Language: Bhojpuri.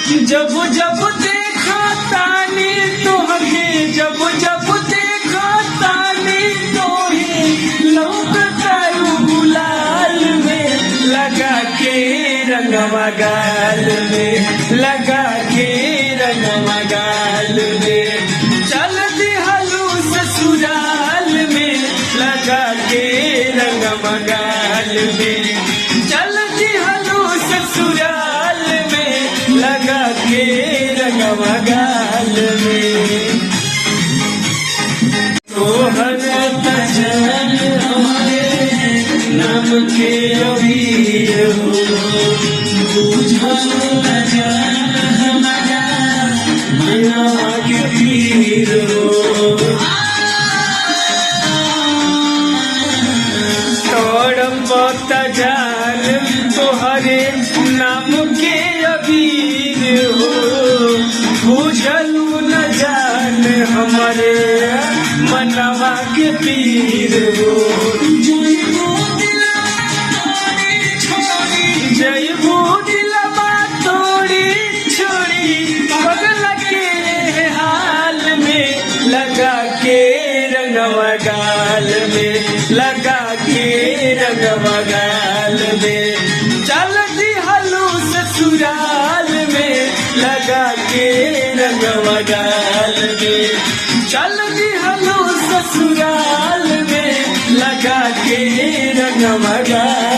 जब जब देखा तानी तोहके, जब जब देखा तानी तोहे, लौकता गुलाल में लगा के रंगवा गाल में, लगा के रंगवा गाल में। चल दिहलू ससुराल में लगा के रंगवा गाल में, चल दिहलू ससुराल में लगा के रंगवा गाल में। तोहर तजल हमारे नाम के अबीर हो, बुझल न जान हमारा मनवा के पीर हो। तड़पत जान तोहरे नाम के अबीर हो, बुझलू न जान हमारे मनवा के पीर हो। जयबू दिलवा तोड़ी छोड़ी बगल के हाल में लगा के रंगवा गाल में, लगा के रंगवा गाल में। चल दिहलू ससुराल में लगा के रंगवा गाल में, चल दिहलू ससुराल में लगा के रंगवा गाल।